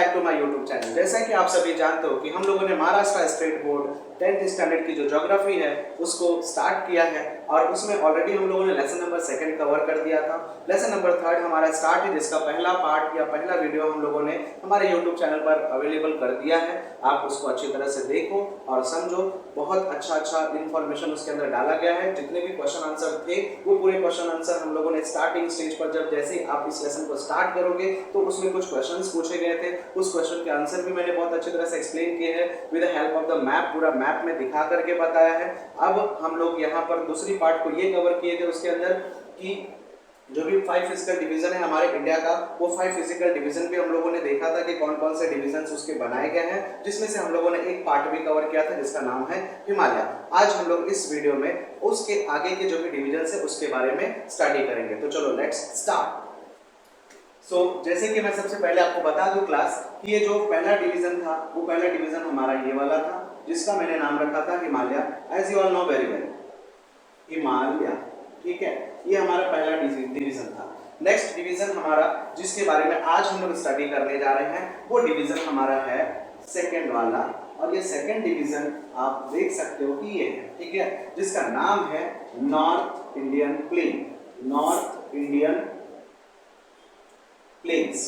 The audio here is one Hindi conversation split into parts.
Back to my YouTube channel. जैसा कि आप सभी जानते हो कि हम लोगों ने Maharashtra state board 10th standard की जो ज्योग्राफी है उसको स्टार्ट किया है और उसमें ऑलरेडी हम लोगों ने लेसन नंबर 2 कवर कर दिया था। लेसन नंबर 3 हमारा स्टार्ट है, जिसका पहला पार्ट या पहला वीडियो हम लोगों ने हमारे यूट्यूब चैनल पर अवेलेबल कर दिया है। आप उसको अच्छी तरह से देखो और समझो। बहुत अच्छा इन्फॉर्मेशन उसके अंदर डाला गया है। जितने भी क्वेश्चन आंसर थे वो पूरे क्वेश्चन आंसर हम लोगों ने स्टार्टिंग स्टेज पर जब जैसे ही आप इस लेसन को स्टार्ट करोगे तो उसमें कुछ क्वेश्चंस पूछे गए थे। उस क्वेश्चन के आंसर भी मैंने बहुत अच्छी तरह से एक्सप्लेन किए हैं with the help of the map, पूरा मैप में दिखा करके बताया है। अब हम लोग यहाँ पर दूसरी पार्ट को ये कवर किए थे उसके अंदर कि जो भी 5 फिजिकल डिवीजन है हमारे इंडिया का, वो 5 फिजिकल डिवीजन भी हम लोगों ने देखा था कि कौन कौन से डिवीजन उसके बनाए गए हैं, जिसमें से हम लोगों ने एक पार्ट भी कवर किया था जिसका नाम है हिमालय। आज हम लोग इस वीडियो में उसके आगे के जो भी डिवीजन है उसके बारे में स्टडी करेंगे। तो चलो लेट्स स्टार्ट। जैसे कि मैं सबसे पहले आपको बता दूं क्लास कि ये जो पहला डिवीजन था वो पहला डिवीजन हमारा ये वाला था जिसका मैंने नाम रखा था Himalaya. As you all know very well, Himalaya, ठीक है, ये हमारा पहला डिवीजन था। नेक्स्ट डिवीजन हमारा जिसके बारे में आज हम लोग स्टडी करने जा रहे हैं वो डिवीजन हमारा है सेकंड वाला, और ये सेकंड डिवीजन आप देख सकते हो कि ये है, ठीक है, जिसका नाम है north Indian plane. North Indian plains,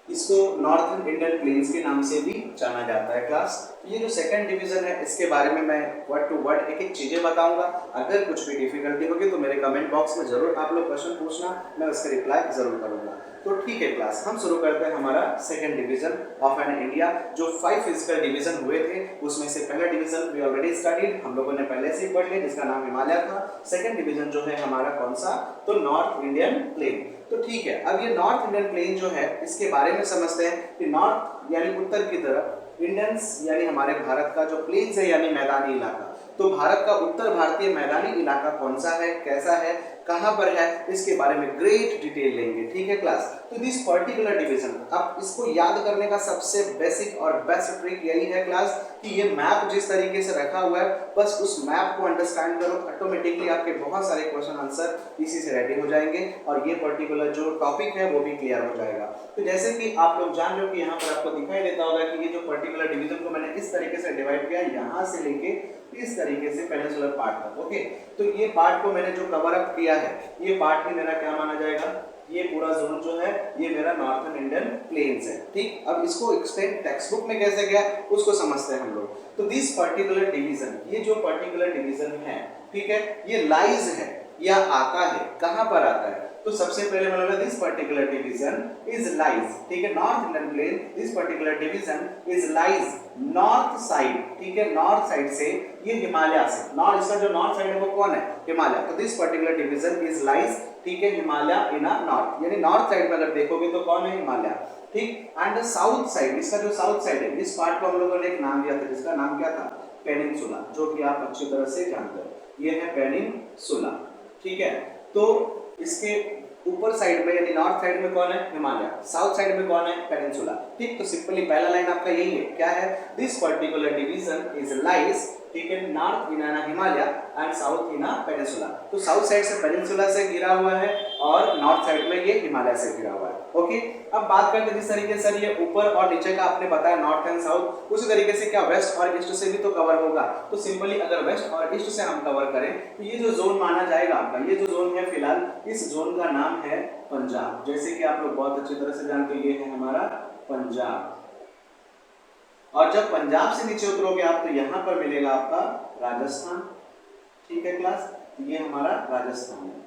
इसको नॉर्थर्न इंडियन प्लेन्स के नाम से भी जाना जाता है क्लास। ये जो सेकंड डिवीजन है इसके बारे में मैं वर्ड टू वर्ड एक एक चीजें बताऊंगा। अगर कुछ भी डिफिकल्टी होगी तो मेरे कमेंट बॉक्स में जरूर आप लोग क्वेश्चन पूछना, मैं उसका रिप्लाई जरूर करूंगा। तो ठीक है क्लास, हम शुरू करते हैं हमारा second division of an India. जो 5 फिजिकल डिवीजन हुए थे उसमें से पहला डिवीजन वी ऑलरेडी स्टडीड, हम लोगों ने पहले से ही पढ़ लिया, जिसका नाम हिमालय था। सेकंड डिवीजन जो है हमारा कौन सा, तो नॉर्थ इंडियन प्लेन। तो ठीक है, अब ये नॉर्थ इंडियन प्लेन जो है इसके बारे में समझते हैं कि नॉर्थ यानी उत्तर की तरफ, इंडियंस यानी हमारे भारत का जो प्लेन्स है यानी मैदानी इलाका। तो भारत का उत्तर भारतीय मैदानी इलाका कौन सा है, कैसा है, कहां पर है, इसके बारे में ग्रेट डिटेल लेंगे, ठीक है क्लास। तो दिस पर्टिकुलर डिवीजन, अब इसको याद करने का सबसे बेसिक और बेस्ट ट्रिक यही है क्लास कि ये मैप जिस तरीके से रखा हुआ है बस उस मैप को अंडरस्टैंड करो, ऑटोमेटिकली आपके बहुत सारे क्वेश्चन आंसर इसी से रेडी हो जाएंगे और ये पर्टिकुलर जो टॉपिक है वो भी क्लियर हो जाएगा। तो जैसे कि आप लोग जान लो कि यहाँ पर आपको दिखाई देता होगा कि ये जो पर्टिकुलर डिवीजन को मैंने इस तरीके से डिवाइड किया, यहाँ से लेके इस तरीके से पेनिनसुलर पार्ट तक। ओके, तो ये पार्ट को मैंने जो कवर अप किया है ये पार्ट ही मेरा क्या माना जाएगा, ये पूरा जोन जो है ये मेरा नॉर्थर्न इंडियन प्लेन्स है। ठीक, अब इसको एक्सप्लेन टेक्स्ट बुक में कैसे गया उसको समझते हैं हम लोग। तो दिस पर्टिकुलर डिवीजन, ये जो पर्टिकुलर डिवीजन है, ठीक है, ये लाइज है या आता है, कहां पर आता है, तो सबसे पहले मैंने बोला this particular division is lies, ठीक है, north Indian plane, this particular division is lies north side, ठीक है, नॉर्थ साइड से, ये हिमालय से, नॉर्थ, इसका जो नॉर्थ साइड है वो कौन है, हिमालय। तो this particular division is lies, ठीक है, हिमालय इन अ नॉर्थ, यानी नॉर्थ साइड में अगर देखोगे तो कौन है, हिमालय, ठीक। एंड साउथ साइड, इसका जो साउथ साइड है इस पार्ट को हम लोगों ने एक नाम दिया था जिसका नाम क्या था, पेनिनसुला, जो कि आप अच्छी तरह से जानते हो, ये है पेनिनसुला, ठीक है। तो इसके ऊपर साइड में यानी नॉर्थ साइड में कौन है, हिमालय, साउथ साइड में कौन है, पेनिनसुला, ठीक। तो सिंपली पहला लाइन आपका यही है, क्या है, this particular division is lies, ठीक है, north in Himalaya and south in peninsula. तो साउथ साइड से पेनिनसुला से घिरा हुआ है और नॉर्थ साइड में ये हिमालय से घिरा हुआ है। ओके, अब बात करते हैं जिस तरीके से ये ऊपर और नीचे का आपने बताया नॉर्थ एंड साउथ, उसी तरीके से क्या वेस्ट और ईस्ट से भी तो कवर होगा। तो सिंपली अगर वेस्ट और ईस्ट से हम कवर करें तो ये जो जोन माना जाएगा आपका, ये जो जोन है फिलहाल, इस जोन का नाम है पंजाब। जैसे कि आप लोग बहुत अच्छी तरह से जानते हो ये है हमारा पंजाब, और जब पंजाब से नीचे उतरोगे आप तो यहाँ पर मिलेगा आपका राजस्थान, ठीक है क्लास, ये हमारा राजस्थान है।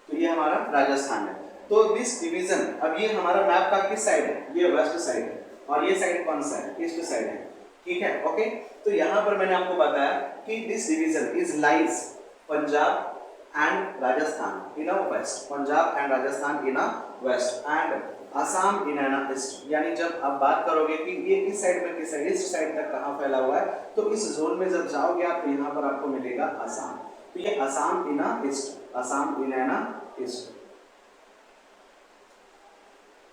तो ये हमारा राजस्थान है। तो दिस डिवीजन, अब ये हमारा मैप का किस साइड है, ये वेस्ट साइड है, और ये साइड कौन सा है, ईस्ट साइड है, ठीक है। ओके, तो यहाँ पर मैंने आपको बताया कि this division is lies Punjab and Rajasthan in a west, Punjab and Rajasthan in a west and Assam in an east. यानी जब आप बात करोगे कि ये इस साइड में किस साइड, ईस्ट साइड तक कहाँ फैला हुआ है, तो इस जोन में जब जाओगे आप तो यहाँ पर आपको मिलेगा असम। तो ये Assam in a east, Assam in an east.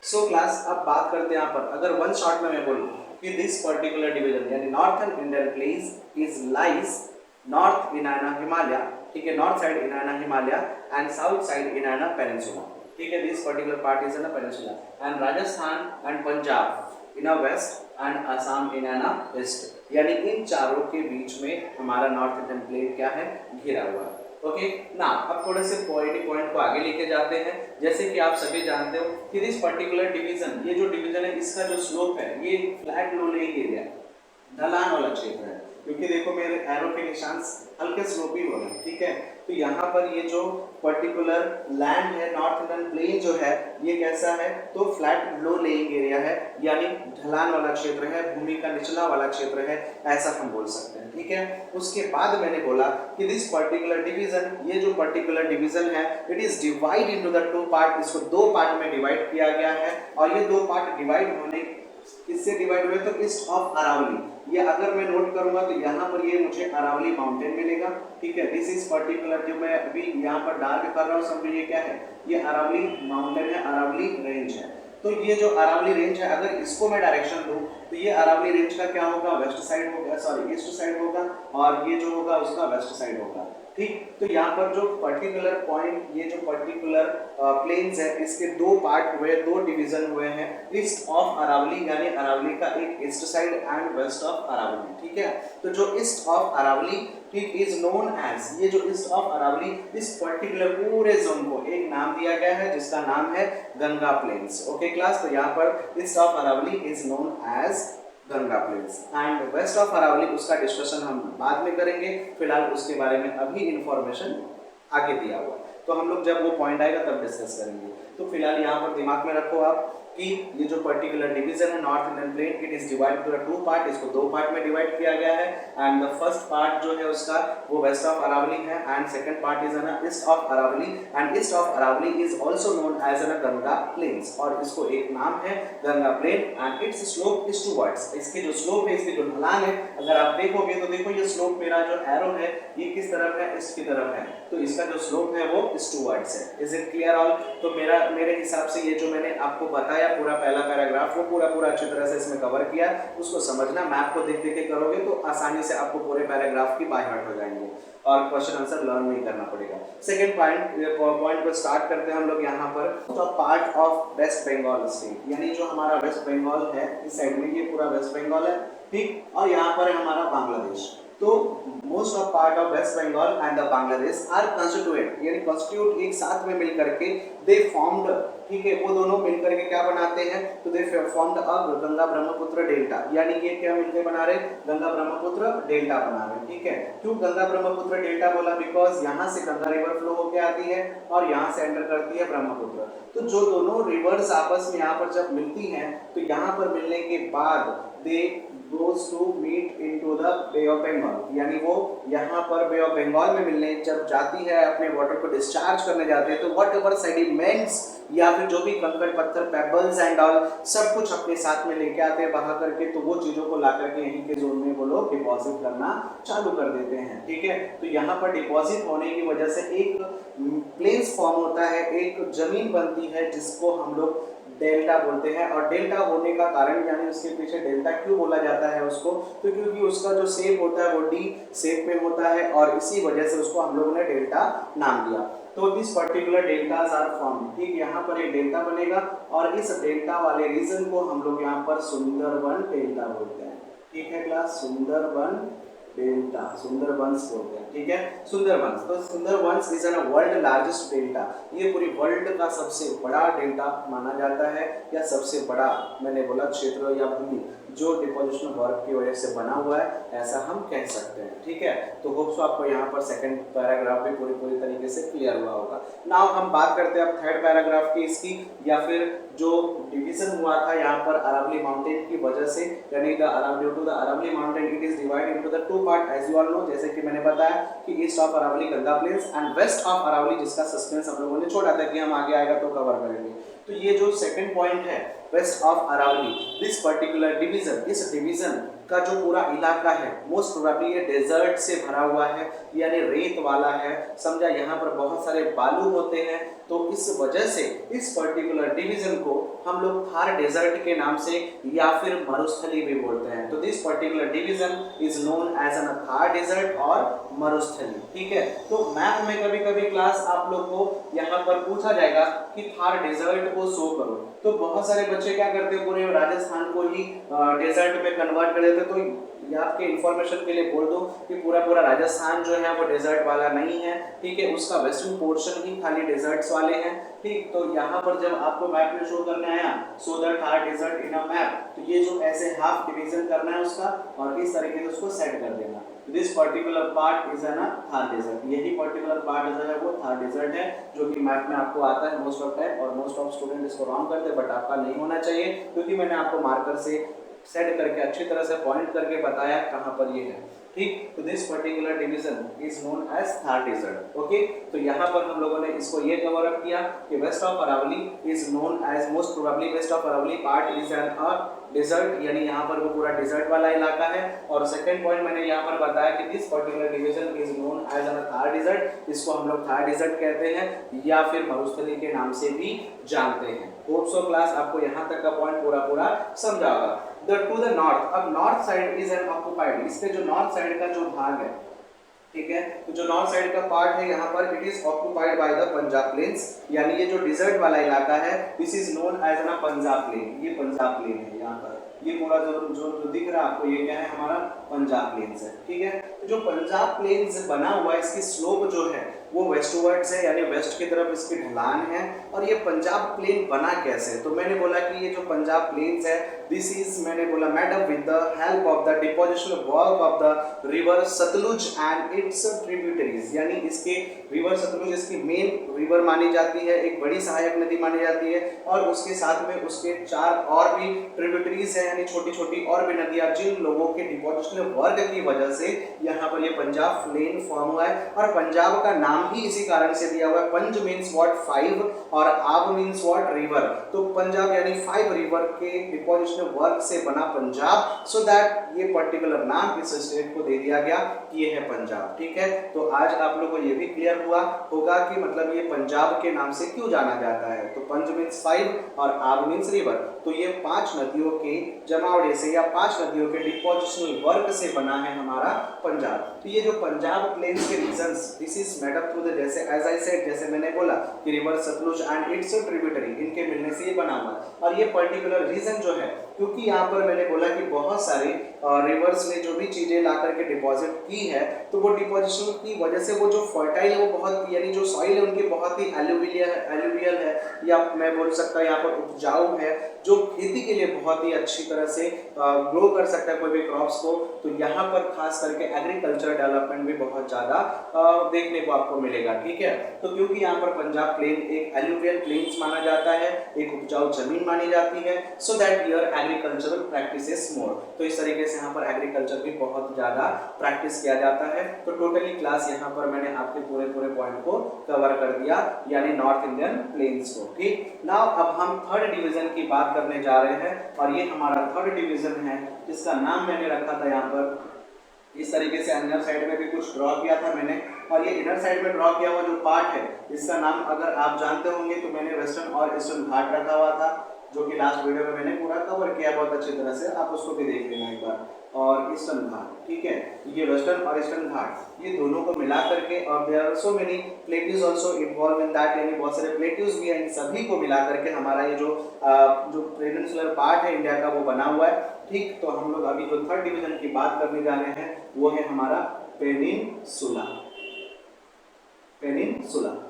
So class, अब बात करते हैं यहाँ पर, अगर वन शॉट में मैं बोलूँ कि दिस पर्टिकुलर डिवीजन यानी northern Indian plains is lies north in Himalaya ठीक है, नॉर्थ साइड इनाना हिमालय एंड साउथ साइड इनाना पेनिनसुला, ठीक है, this particular part is in peninsula and Rajasthan and Punjab in west and Assam in east, यानी इन चारों के बीच में हमारा नॉर्थ इंडियन प्लेट क्या है, घिरा हुआ है। ओके ना, अब थोड़े से पॉइंट को आगे लेके जाते हैं। जैसे कि आप सभी जानते हो कि दिस पर्टिकुलर डिवीजन, ये जो डिवीजन है इसका जो स्लोप है ये फ्लैट लो लेइंग एरिया, ढलान वाला क्षेत्र है, क्योंकि देखो मेरे एरो के निशान हल्के स्लोपी हो रहे हैं, ठीक है। तो यहाँ पर ये जो पर्टिकुलर लैंड है, नॉर्थ इंडियन प्लेन जो है ये कैसा है, तो फ्लैट लो लेइंग एरिया है, यानी ढलान वाला क्षेत्र है, भूमि का निचला वाला क्षेत्र है, ऐसा हम बोल सकते हैं, ठीक है। उसके बाद मैंने बोला कि दिस पर्टिकुलर डिवीजन, ये जो पर्टिकुलर डिवीजन है it is divide into the two part, इसको दो पार्ट में डिवाइड किया गया है, और ये दो पार्ट डिवाइड होने किससे डिवाइड हुए, तो ईस्ट ऑफ अरावली, ये अगर मैं नोट करूंगा तो यहाँ पर ये मुझे अरावली माउंटेन मिलेगा, ठीक है। दिस इज पर्टिकुलर, जो मैं अभी यहाँ पर डार्क कर रहा हूँ समझो ये क्या है, ये अरावली माउंटेन है, अरावली रेंज है। तो ये जो अरावली रेंज है, अगर इसको मैं डायरेक्शन दूं तो ये अरावली रेंज का क्या होगा, वेस्ट साइड होगा, सॉरी ईस्ट साइड होगा, और ये जो होगा उसका वेस्ट साइड होगा, ठीक। तो यहाँ पर जो पर्टिकुलर पॉइंट, ये जो पर्टिकुलर प्लेन्स है इसके दो पार्ट हुए, दो डिवीजन हुए हैं, ईस्ट ऑफ अरावली, यानी अरावली का एक east side and west of Aravalli, ठीक है। तो जो ईस्ट ऑफ अरावली, ठीक, इज नोन एज, ये जो ईस्ट ऑफ अरावली, इस पर्टिकुलर पूरे जोन को एक नाम दिया गया है जिसका नाम है गंगा प्लेन्स। ओके क्लास, तो यहाँ पर east of Aravalli is known as Ganga plains and west of Aravalli, उसका डिस्कशन हम बाद में करेंगे, फिलहाल उसके बारे में अभी इंफॉर्मेशन आगे दिया हुआ है, तो हम लोग जब वो पॉइंट आएगा तब डिस्कस करेंगे। तो फिलहाल यहाँ पर दिमाग में रखो आप कि ये जो पर्टिकुलर डिवीजन है north Indian plate, it is divided to two part, इसको दो पार्ट में डिवाइड किया गया है, एंड द फर्स्ट पार्ट जो है उसका वो वेस्ट ऑफ अरावली है, and second part is an east of Aravalli, and east of Aravalli is also known as an Ganga plains, और इसको एक नाम है Ganga plain, and its slope is towards, इसके जो स्लोप है, इसकी जो ढलान है, अगर आप देखोगे तो देखो ये स्लोप, मेरा जो एरो है ये किस तरफ है, इसकी तरफ है, तो इसका जो स्लोप है वो इज टुवर्ड्स है। Is it clear all? तो मेरे हिसाब से ये जो मैंने आपको बताया पूरा पहला पैराग्राफ, वो पूरा अच्छी तरह से इसमें कवर किया, उसको समझना, मैप को देख के करोगे तो आसानी से आपको पूरे पैराग्राफ की बाय हार्ट हो जाएंगे और क्वेश्चन आंसर लर्न नहीं करना पड़ेगा। सेकंड पॉइंट को स्टार्ट करते हैं हम लोग यहाँ पर, तो part of West Bengal state, यानी जो हमारा वेस्ट बंगाल है, इस साइड में ये पूरा वेस्ट बंगाल है, ठीक, और यहाँ पर है हमारा बांग्लादेश। तो most of part of West Bengal and the Bangladesh are constituent, यानी कॉन्स्टिट्यूट एक साथ में मिल करके दे फॉर्म्ड, ठीक है, वो दोनों मिल करके क्या बनाते हैं, तो दे formed a Ganga Brahmaputra delta, यानी ये क्या मिलकर बना रहे, गंगा ब्रह्मपुत्र डेल्टा बना रहे, ठीक है। क्यों गंगा ब्रह्मपुत्र डेल्टा बोला, बिकॉज यहाँ से गंगा रिवर फ्लो होके आती है और यहाँ से एंटर करती है ब्रह्मपुत्र, तो जो दोनों रिवर्स आपस में यहाँ पर जब मिलती हैं तो यहाँ पर मिलने के बाद दे goes to meet into the Bay of Bengal, यानी वो यहाँ पर बे ऑफ बंगाल में मिलने जब जाती है, अपने वाटर को डिस्चार्ज करने जाते हैं, तो वट एवर सेडिमेंट्स या फिर जो भी कंकड़ पत्थर पेबल्स एंड ऑल सब कुछ अपने साथ में लेके आते हैं बहा करके, तो वो चीज़ों को ला करके यहीं के जोन में वो लोग डिपॉजिट करना चालू कर देते हैं, ठीक है। तो यहाँ पर डिपॉजिट होने की वजह से एक प्लेन्स फॉर्म होता है, एक जमीन बनती है जिसको हम लोग डेल्टा बोलते हैं, और डेल्टा होने का कारण, यानी उसके पीछे डेल्टा क्यों बोला जाता है उसको, तो क्योंकि उसका जो शेप होता है वो डी शेप में होता है, और इसी वजह से उसको हम लोगों ने डेल्टा नाम दिया। तो this particular deltas are form, ठीक, यहाँ पर एक डेल्टा बनेगा, और इस डेल्टा वाले रीजन को हम लोग यहाँ पर सुंदरबन डेल्टा बोलते हैं, ठीक है क्लास, सुंदरबन डेल्टा, सुंदरबंस बोलते हैं, ठीक है, सुंदरबंस। तो Sundarbans is an world largest delta, ये पूरी वर्ल्ड का सबसे बड़ा डेल्टा माना जाता है, या सबसे बड़ा मैंने बोला क्षेत्र या भूमि जो डिपोजिशन वर्क की वजह से बना हुआ है, ऐसा हम कह सकते हैं, ठीक है। तो होप्स आपको यहाँ पर सेकंड पैराग्राफ भी पूरी तरीके से क्लियर हुआ होगा। नाउ हम बात करते हैं अब थर्ड पैराग्राफ की, इसकी या फिर जो डिवीजन हुआ था यहाँ पर अरावली माउंटेन की वजह से, यानी the Aravalli to the Aravalli mountain it is divided into the two part as you all know, जैसे कि मैंने बताया कि east of Aravalli Ganga plains and west of Aravalli, जिसका सस्पेंस हम लोगों ने छोड़ा था कि हम आगे आएगा तो कवर करेंगे। तो ये जो सेकंड पॉइंट है west of Aravalli, this particular division, इस डिवीजन का जो पूरा इलाका है मोस्ट प्रोबेबली ये डेजर्ट से भरा हुआ है, यानी रेत वाला है, समझा, यहाँ पर बहुत सारे बालू होते हैं, तो इस वजह से इस पर्टिकुलर डिवीजन को हम लोग थार डेजर्ट के नाम से या फिर मरुस्थली भी बोलते हैं। तो this particular division is known as an Thar desert और मरुस्थली। ठीक है, तो मैथ में कभी कभी क्लास आप लोग को यहाँ पर पूछा जाएगा कि थार डेजर्ट को शो करो, तो बहुत सारे बच्चे क्या करते हैं, पूरे राजस्थान को ही डेजर्ट में कन्वर्ट कर देते। तो ये आपके इंफॉर्मेशन के लिए बोल दो कि पूरा पूरा राजस्थान जो है वो डेजर्ट वाला नहीं है। ठीक है, उसका वेस्टर्न पोर्शन ही खाली डेजर्ट्स वाले हैं। ठीक, तो यहाँ पर जब आपको मैप में शो करने आया so that Thar desert in a map, तो ये जो ऐसे हाफ डिवीजन करना है उसका और इस तरीके से उसको सेट कर देना। This particular part is an Thar desert, यही पर्टिकुलर पार्ट जो है वो थार डेजर्ट है, जो कि मैप में आपको आता है मोस्ट ऑफ टाइम, और मोस्ट ऑफ स्टूडेंट इसको रॉन्ग करते हैं, बट आपका नहीं होना चाहिए क्योंकि मैंने आपको मार्कर से सेट करके अच्छी तरह से पॉइंट करके बताया कहाँ पर ये है। ठीक, तो this particular division is known as Thar desert. Okay, तो यहाँ पर हम लोगों ने इसको ये कवर अप किया कि west of Aravalli is known as most probably west of Aravalli part is an desert, यानी यहाँ पर वो पूरा डेजर्ट वाला इलाका है। और सेकंड पॉइंट मैंने यहाँ पर बताया कि this particular division is known as an Thar desert, इसको हम लोग थार डेजर्ट कहते हैं या फिर मरुस्थली के नाम से भी जानते हैं। होप सो क्लास आपको यहाँ तक का पॉइंट पूरा समझा होगा। टू द नॉर्थ, अब north side is an occupied, इसके जो नॉर्थ साइड का जो भाग है, ठीक है, तो जो नॉर्थ साइड का पार्ट है यहाँ पर it is occupied by the Punjab plains, यानी ये जो डिजर्ट वाला इलाका है this is known as an Punjab plain, ये पंजाब प्लेन है। यहाँ पर ये पूरा जो दिख रहा है आपको ये क्या है, हमारा पंजाब प्लेन्स है। ठीक है, तो जो पंजाब प्लेन्स बना हुआ है इसकी स्लोप जो है वो वेस्टवर्ड्स है, यानी वेस्ट की तरफ इसकी ढलान है। और ये पंजाब प्लेन बना कैसे, तो मैंने बोला कि ये जो पंजाब प्लेन्स है दिस इज, मैंने बोला madam with the help of the depositional work of the river Sutlej and its tributaries, यानी इसके रिवर सतलुज इसकी मेन रिवर मानी जाती है, एक बड़ी सहायक नदी मानी जाती है, और उसके साथ में उसके 4 और भी ट्रिब्यूटरीज है, यानी छोटी छोटी और भी नदियां, जिन लोगों के डिपोजिशनल वर्क की वजह से यहाँ पर ये पंजाब प्लेन फॉर्म हुआ है। और पंजाब का नाम ही इसी कारण से दिया हुआ है, पंज मीन्स व्हाट 5 और आब मीन्स व्हाट रिवर, तो पंजाब यानी 5 रिवर के डिपोजिशनल वर्क से बना पंजाब, सो दैट ये पर्टिकुलर नाम इस स्टेट को दे दिया गया कि ये है पंजाब। ठीक है, तो आज आप लोगों को ये भी क्लियर हुआ होगा कि मतलब ये पंजाब के नाम से क्यों जाना जाता है। तो पंज मीन्स 5 और आब मीन्स रिवर, तो ये 5 नदियों के जमावड़े से या 5 नदियों के डिपोजिशनल वर्क से बना है हमारा पंजाब। तो ये जो पंजाब प्लेन्स के regions this is made up through the, जैसे एज आई सेड, जैसे मैंने बोला कि river Sutlej and its tributary, इनके मिलने से ये बना हुआ। और ये पर्टिकुलर रीजन जो है, क्योंकि यहाँ पर मैंने बोला कि बहुत सारे रिवर्स ने जो भी चीजें ला करके डिपॉजिट की है, तो वो डिपोजिशन की वजह से वो जो फर्टाइल है वो बहुत, यानी जो सॉइल है उनकी बहुत ही एलुवियल है, या मैं बोल सकता हूँ यहाँ पर उपजाऊ है, जो खेती के लिए बहुत ही अच्छी तरह से ग्रो कर सकता है कोई भी क्रॉप्स को। तो यहाँ पर खास करके एग्रीकल्चर डेवलपमेंट भी बहुत ज़्यादा देखने को आपको मिलेगा। ठीक है, तो क्योंकि यहाँ पर पंजाब प्लेन एक एलुवियल प्लेन्स माना जाता है, एक उपजाऊ जमीन मानी जाती है, so that here agricultural practices more, तो इस तरीके से यहाँ पर एग्रीकल्चर भी बहुत ज़्यादा प्रैक्टिस किया जाता है। तो टोटली क्लास यहाँ पर मैंने आपके पूरे पॉइंट को कवर कर दिया, यानी नॉर्थ इंडियन प्लेन्स को। ठीक, नाउ अब हम थर्ड डिवीजन की बात करने जा रहे हैं, और ये हमारा थर्ड डिवीजन है, जिसका नाम मैंने रखा था यहाँ पर इस तरीके से, अंदर साइड में भी कुछ ड्रॉ किया था मैंने, और ये इनर साइड में ड्रॉ किया हुआ जो पार्ट है इसका नाम अगर आप जानते होंगे तो मैंने वेस्टर्न और ईस्टर्न घाट रखा हुआ था, जो कि लास्ट वीडियो में मैंने पूरा कवर किया बहुत अच्छी तरह से, आप उसको भी देख लेना एक बार। और ईस्टर्न घाट, ठीक है, ये वेस्टर्न और ईस्टर्न घाट, ये दोनों को मिला करके, और there are so many plateaus also involve in that, यानी बहुत सारे प्लेट्यूज भी हैं, इन सभी को मिला करके हमारा ये जो पेनिनसुलर पार्ट है इंडिया का वो बना हुआ है। ठीक, तो हम लोग अभी जो थर्ड डिवीजन की बात करने जा रहे हैं वो है हमारा पेनिनसुला।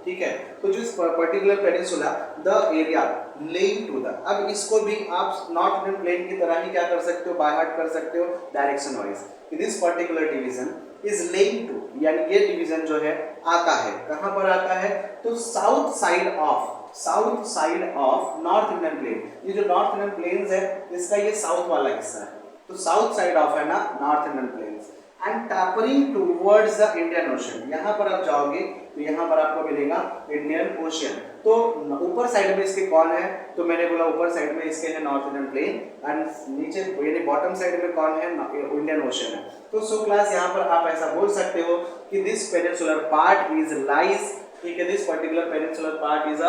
ठीक है, तो जिस particular peninsula the area laying to the, अब इसको भी आप नॉर्थ इंडियन प्लेन की तरह ही क्या कर सकते हो, बाय हार्ट कर सकते हो direction wise. This particular division is laying to, यानी ये डिवीजन जो है आता है कहां पर आता है, तो south side of north Indian plane. ये जो नॉर्थ इंडियन प्लेन्स है इसका ये साउथ वाला हिस्सा है, तो साउथ साइड ऑफ है ना north Indian plains, and tapering towards the Indian ocean. यहाँ पर आप जाओगे तो यहाँ पर आपको मिलेगा इंडियन ओशन। तो ऊपर साइड में इसके कौन है, तो मैंने बोला ऊपर साइड में इसके है नॉर्थ इंडियन प्लेन, एंड नीचे यानी बॉटम साइड में कौन है, इंडियन ओशन है। तो सो क्लास यहाँ पर आप ऐसा बोल सकते हो कि this peninsular part is lies ठीक है, this particular peninsular part is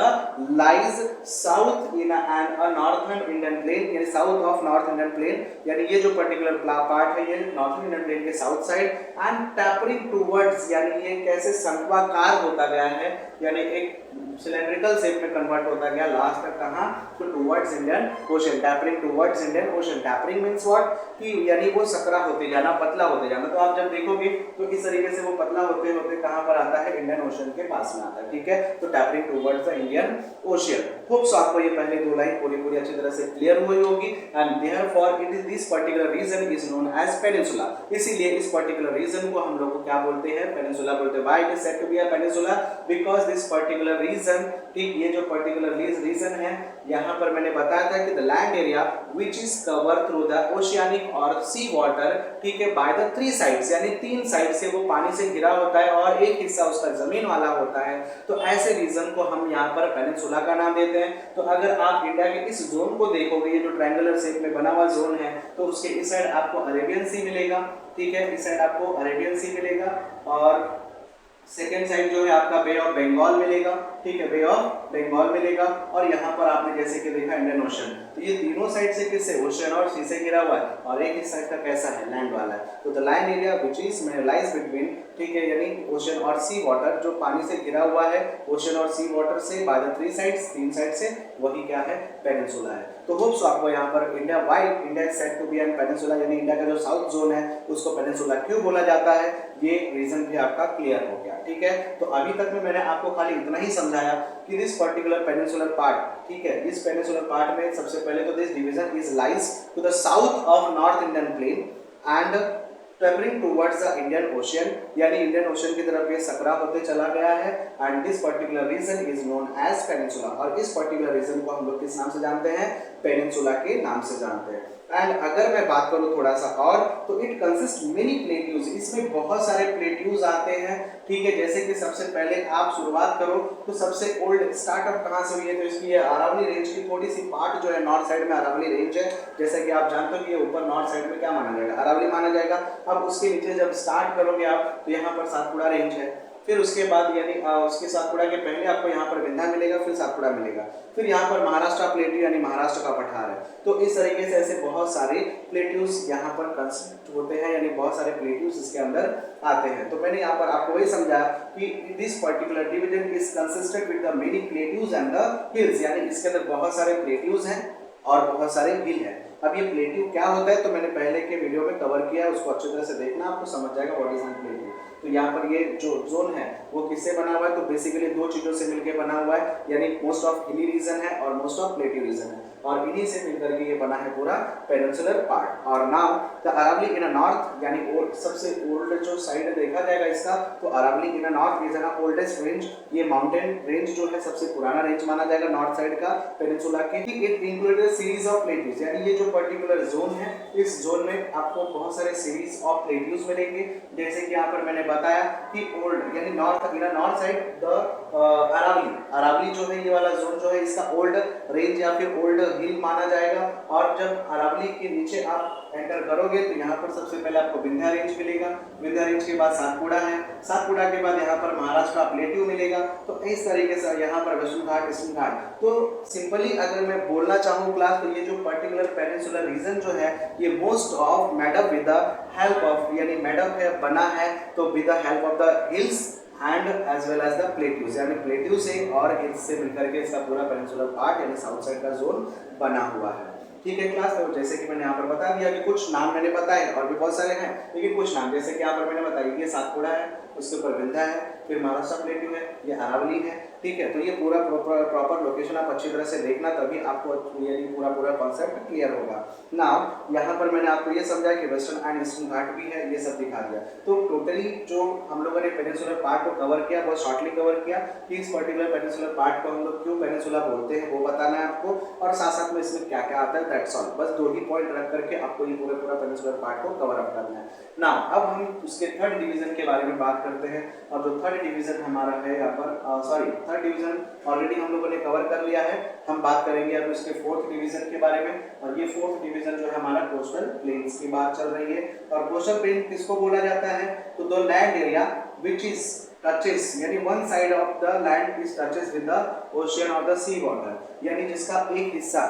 lies south in and northern Indian plain, यानी south of north Indian plain, यानी ये जो पर्टिकुलर पार्ट है ये नॉर्थर्न इंडियन प्लेन के south side and tapering towards, यानी ये कैसे शंक्वाकार होता गया है, यानी एक सिलेंड्रिकल शेप में कन्वर्ट होता गया लास्ट तक कहां, तो towards Indian ocean, tapering towards Indian ocean. Tapering means what, कि यानी वो सकरा होते जाना, पतला होते जाना। तो आप जब देखोगे तो इस तरीके से वो पतला होते होते कहां पर आता है, इंडियन ओशन के पास में आता है। ठीक है, तो tapering towards the Indian ocean. Hope so आपको ये पहले दो लाइन पूरी अच्छी तरह से क्लियर हुई होगी। And therefore it is this particular region is known as peninsula, इसीलिए इस पर्टिकुलर रीजन को हम लोग क्या बोलते हैं, पेनिनसुला बोलते हैं। Why it is said to be a peninsula, because this particular region, ठीक, ये जो पर्टिकुलर रीजन है, यहाँ पर मैंने बताया था कि the land area which is cover through the oceanic और सी वाटर, ठीक है, बाय द थ्री साइड्स, यानी तीन साइड से वो पानी से घिरा होता है और एक हिस्सा उसका जमीन वाला होता है। तो ऐसे रीजन को हम यहाँ पर पेनिनसुला का नाम देते हैं। तो अगर आप इंडिया के इस जोन को देखोगे, ये जो ट्रायंगुलर शेप में बना हुआ जोन है, तो उसके इस साइड आपको अरेबियन सी मिलेगा, ठीक है, इस साइड आपको अरेबियन सी मिलेगा और सेकेंड साइड जो है आपका बे ऑफ बंगाल मिलेगा, ठीक है, बे ऑफ बंगाल मिलेगा। और यहाँ पर आपने जैसे कि देखा इंडियन ओशन, तो ये तीनों साइड से किससे, ओशन और सी से घिरा हुआ है और एक ही साइड का कैसा है, लैंड वाला है। तो the land area which is lies between, ठीक है, यानी ओशन और सी वाटर, जो पानी से घिरा हुआ है ओशन और सी वाटर से बाय द थ्री साइड्स, तीन साइड से, वही क्या है, पेनिनसुला है। तो होप सो आपको यहाँ पर India, why India is said to be an peninsula, यानी इंडिया का जो साउथ जोन है उसको पेनिनसुला क्यों बोला जाता है, ये रीजन भी आपका क्लियर हो गया। ठीक है, तो अभी तक में मैंने आपको खाली इतना ही समझाया कि दिस पर्टिकुलर पेनिनसुलर पार्ट, ठीक है, इस पेनिनसुलर पार्ट में सबसे पहले तो this division is lies to the south of north Indian plain and travelling towards the Indian ocean, यानी इंडियन ओशन की तरफ ये सकरा होते चला गया है। And this particular region is known as peninsula, और इस पर्टिकुलर रीजन को हम लोग किस नाम से जानते हैं, पेनिनसुला के नाम से जानते हैं। एंड अगर मैं बात करूं थोड़ा सा और, तो इट कंसिस्ट मेनी प्लेट्यूज, इसमें बहुत सारे प्लेट्यूज आते हैं। ठीक है, जैसे कि सबसे पहले आप शुरुआत करो तो सबसे ओल्ड स्टार्टअप कहां से हुई है, तो इसकी अरावली रेंज की थोड़ी सी पार्ट जो है नॉर्थ साइड में अरावली रेंज है, जैसे कि आप जानते हो कि ये ऊपर नॉर्थ साइड में क्या माना जाएगा, अरावली माना जाएगा। अब उसके नीचे जब स्टार्ट करोगे आप तो यहाँ पर सातपुड़ा रेंज है, फिर उसके बाद यानी उसके सातपुड़ा के पहले आपको यहाँ पर विंध्या मिलेगा, फिर सातपुड़ा मिलेगा, फिर यहाँ पर महाराष्ट्र प्लेट्यू यानी महाराष्ट्र का पठार है। तो इस तरीके से ऐसे बहुत सारे प्लेट्यूज यहाँ पर कंसिस्ट होते हैं, यानी बहुत सारे प्लेट्यूज इसके अंदर आते हैं। तो मैंने यहाँ पर आपको वही समझाया कि this particular division is consisted with the many plateaus and the hills, यानी इसके अंदर बहुत सारे प्लेट्यूज हैं और बहुत सारे हिल हैं। अब ये प्लेट्यू क्या होता है तो मैंने पहले के वीडियो में कवर किया है, उसको अच्छी तरह से देखना, आपको समझ जाएगा व्हाट इज एन प्लेट्यू। तो यहाँ पर ये जो जोन है वो किससे बना हुआ है, तो बेसिकली दो चीजों से मिलकर बना हुआ है, यानी मोस्ट ऑफ हिली रीजन है और मोस्ट ऑफ प्लेट्यू रीजन है, और इन्हीं से मिलकर के ये बना है पूरा पेनिनसुलर पार्ट। और now the Aravalli in north, यानी सबसे ओल्ड जो साइड देखा जाएगा इसका, तो Aravalli in north is an oldest range, ये माउंटेन रेंज जो है सबसे पुराना रेंज माना जाएगा नॉर्थ साइड का पेनिनसुला के। It included series of plateaus, यानी ये जो पर्टिकुलर जोन है इस जोन में आपको बहुत सारे सीरीज ऑफ प्लेट्यूज मिलेंगे, जैसे कि यहाँ पर मैंने बताया कि ओल्ड यानी नॉर्थ साइड द अरावली जो है, ये वाला जोन जो है इसका ओल्ड रेंज या फिर ओल्ड हिल माना जाएगा। और जब अरावली के नीचे आप एंटर करोगे तो यहाँ पर सबसे पहले आपको विंध्या रेंज मिलेगा, विंध्या रेंज के बाद सातपुड़ा है, सातपुड़ा के बाद यहाँ पर महाराष्ट्र प्लेट्यू मिलेगा। तो इस तरीके से यहाँ पर वैष्णो घाट, ईस्टर्न घाट। तो सिंपली अगर मैं बोलना चाहूँ क्लास, तो ये जो पर्टिकुलर पेनिनसुलर रीजन जो है ये most of made up with the help of, यानी मेड अप है, बना है तो with the help of the hills and as well as the plateaus, यानी प्लेट्यू से और हिल्स से मिलकर के इसका पूरा पेनिनसुलर पार्ट यानी साउथ साइड का जोन बना हुआ है। ठीक है क्लास, तो जैसे कि मैंने यहाँ पर बता दिया कि कुछ नाम मैंने बताए और भी बहुत सारे हैं, लेकिन कुछ नाम जैसे कि यहाँ पर मैंने बताया ये सातपुड़ा है, उसके ऊपर विंध्या है, फिर महाराष्ट्र प्लेट्यू है, ये अरावली है। ठीक है, तो ये पूरा प्रॉपर लोकेशन आप अच्छी तरह से देखना, तभी आपको ये पूरा कॉन्सेप्ट क्लियर होगा। नाउ यहाँ पर मैंने आपको ये समझाया कि वेस्टर्न एंड ईस्टर्न घाट भी है, ये सब दिखा दिया। तो टोटली जो हम लोगों ने पेनिनसुलर पार्ट को कवर किया, बहुत शॉर्टली कवर किया कि इस पर्टिकुलर पेनिनसुलर पार्ट को हम लोग क्यों पेनिनसुला बोलते हैं वो बताना है आपको, और साथ साथ में इसमें क्या क्या आता है, दैट्स ऑल। बस दो ही पॉइंट रख करके आपको ये पूरा पेनिनसुलर पार्ट को कवर अप करना है। नाउ अब हम उसके थर्ड डिवीजन के बारे में बात करते हैं, और जो थर्ड डिवीजन हमारा है यहाँ पर, थर्ड डिवीजन ऑलरेडी हम लोगों ने कवर कर लिया है। हम बात करेंगे अब इसके फोर्थ डिवीजन के बारे में, और ये फोर्थ डिवीजन जो है हमारा कोस्टल प्लेन्स की बात चल रही है। और कोस्टल प्लेन किसको बोला जाता है, तो the land area which is touches यानी one side of the land is touches with the ocean और द सी वाटर, यानी जिसका एक हिस्सा